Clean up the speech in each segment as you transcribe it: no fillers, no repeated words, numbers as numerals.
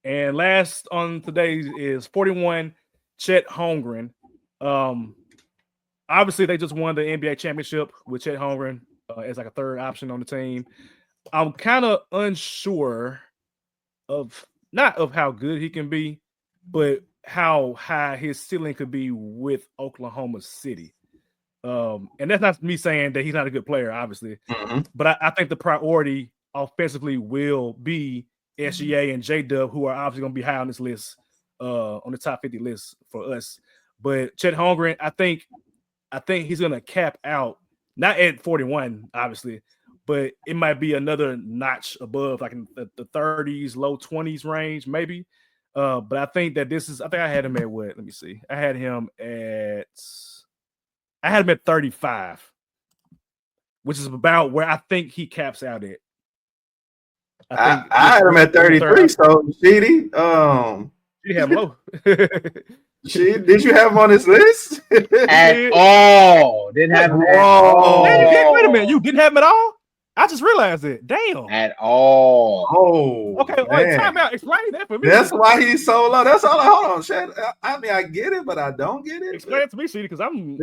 And last on today is 41, Chet Holmgren. Obviously, they just won the NBA championship with Chet Holmgren as like a third option on the team. I'm kind of unsure of not of how good he can be, but how high his ceiling could be with Oklahoma City. And that's not me saying that he's not a good player, obviously, but I think the priority offensively will be SGA and J Dub, who are obviously going to be high on this list, on the top 50 list for us. But Chet Holmgren, I think he's going to cap out not at 41, obviously, but it might be another notch above, like in the 30s, low 20s range, maybe. But I think that I think I had him at what? Let me see. I had him at 35, which is about where I think he caps out at. I had him at 33. So, Sheedy, you have him low. Did you have him on this list? At all? Didn't have him at all. Wait a minute, you didn't have him at all? I just realized it. Damn. At all. Oh. Okay, wait, time out. Explain that for me. That's why he's so low. That's all. Hold on, Chad. I mean, I get it, but I don't get it. Explain it to me, Sheedy, because I'm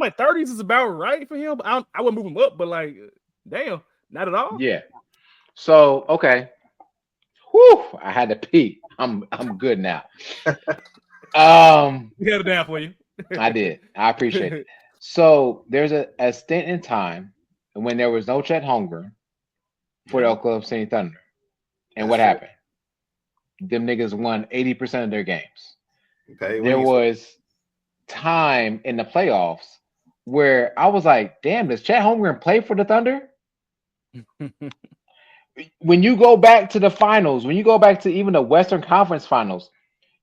like 30s is about right for him. But I wouldn't move him up, but like, damn, not at all. Yeah. So okay. Whew, I had to pee. I'm good now. We held it down for you. I did. I appreciate it. So there's a stint in time when there was no Chet Holmgren for the Oklahoma City Thunder. And what happened? Them niggas won 80% of their games. Okay, there was time in the playoffs where I was like, damn, does Chet Holmgren play for the Thunder? When you go back to the finals, when you go back to even the Western Conference finals,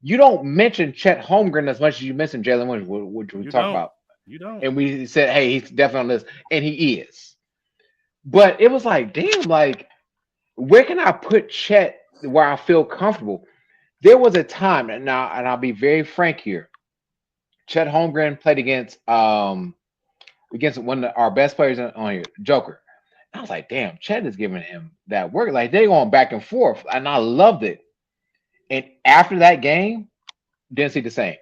you don't mention Chet Holmgren as much as you mention Jalen Williams, which we talked about. You don't. And we said, hey, he's definitely on this, and he is. But it was like, damn, like, where can I put Chet where I feel comfortable? There was a time, and I'll be very frank here. Chet Holmgren played against one of our best players on here, Joker. I was like, damn, Chet is giving him that work. Like, they're going back and forth, and I loved it. And after that game, didn't see the same.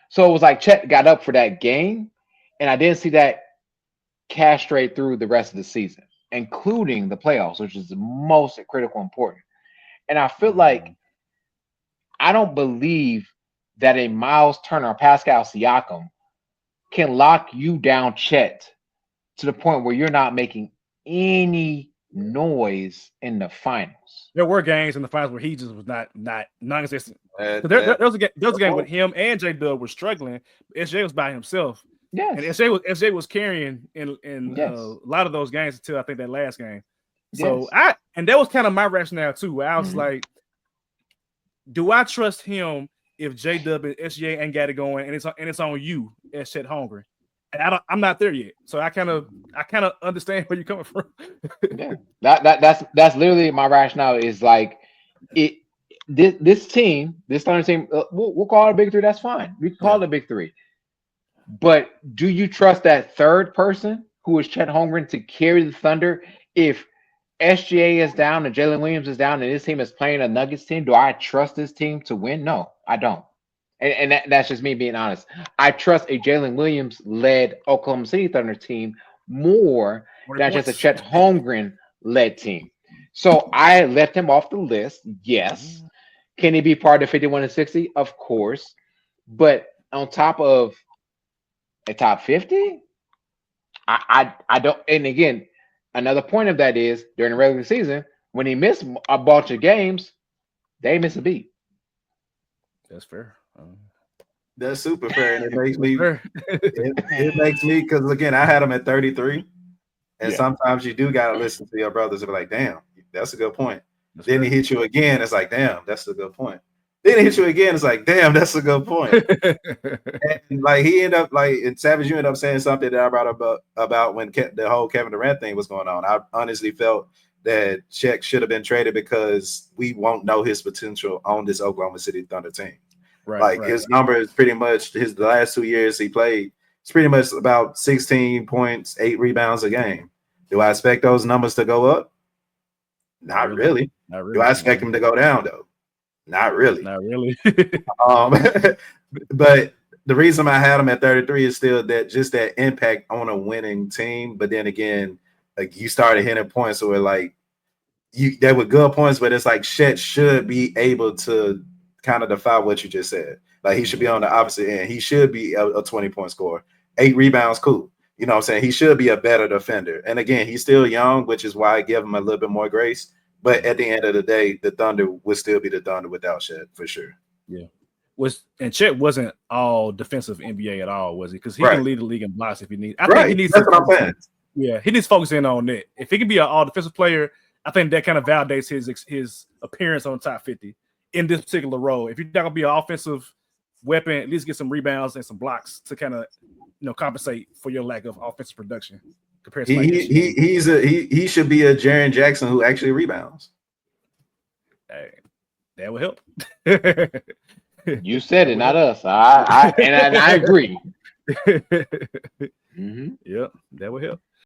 So it was like Chet got up for that game, and I didn't see that castrate through the rest of the season, including the playoffs, which is the most critical important. And I feel like I don't believe that a Miles Turner or Pascal Siakam can lock you down, Chet, to the point where you're not making any noise in the finals. There were games in the finals where he just was not non-existent. There was a game with him and J Dub were struggling. SJ was by himself. Yes. And SJ was carrying in a lot of those games until I think that last game. So and that was kind of my rationale too. Where I was like, do I trust him if J Dub and SGA ain't got it going and it's on you as Chet Holmgren? And I'm not there yet. So I kind of understand where you're coming from. Yeah. That's literally my rationale is like this team, this Thunder team, we'll call it a big three. That's fine. We can call it a big three. But do you trust that third person who is Chet Holmgren to carry the Thunder if SGA is down and Jalen Williams is down and this team is playing a Nuggets team? Do I trust this team to win? No, I don't. And that's just me being honest. I trust a Jalen Williams-led Oklahoma City Thunder team more than just a Chet Holmgren-led team. So I left him off the list. Yes. Can he be part of 51 and 60? Of course. But on top of a top 50, I don't. And again, another point of that is during the regular season, when he missed a bunch of games, they miss a beat. That's fair. That's super fair. And it makes me, it makes me, because again, I had him at 33. And sometimes you do got to listen to your brothers and be like, damn, that's a good point. Then he hit you again. It's like, damn, that's a good point. Then he hit you again. It's like, damn, that's a good point. And like he ended up and Savage, you ended up saying something that I brought about when the whole Kevin Durant thing was going on. I honestly felt that Chet should have been traded because we won't know his potential on this Oklahoma City Thunder team. His number is pretty much the last 2 years he played. It's pretty much about 16 points, 8 rebounds a game. Do I expect those numbers to go up? Not really. Do I expect them to go down though? Not really. Not really. But the reason I had him at 33 is still that just that impact on a winning team. But then again, like you started hitting points where like there were good points, but it's like Chet should be able to kind of defy what you just said. Like he should be on the opposite end. He should be a 20-point scorer. 8 rebounds, cool. You know what I'm saying? He should be a better defender. And again, he's still young, which is why I give him a little bit more grace. But at the end of the day, the Thunder would still be the Thunder without Chet, for sure. Yeah. And Chet wasn't all defensive NBA at all, was he? Because he can lead the league in blocks if he needs. I think he needs That's what I'm saying. Yeah, he needs to focus in on that. If he can be an all defensive player, I think that kind of validates his appearance on top 50 in this particular role. If you're not gonna be an offensive weapon, at least get some rebounds and some blocks to kind of compensate for your lack of offensive production. Compared to he should be a Jaren Jackson who actually rebounds. Hey, that would help. You said it, not us. I agree. Yeah, that would help.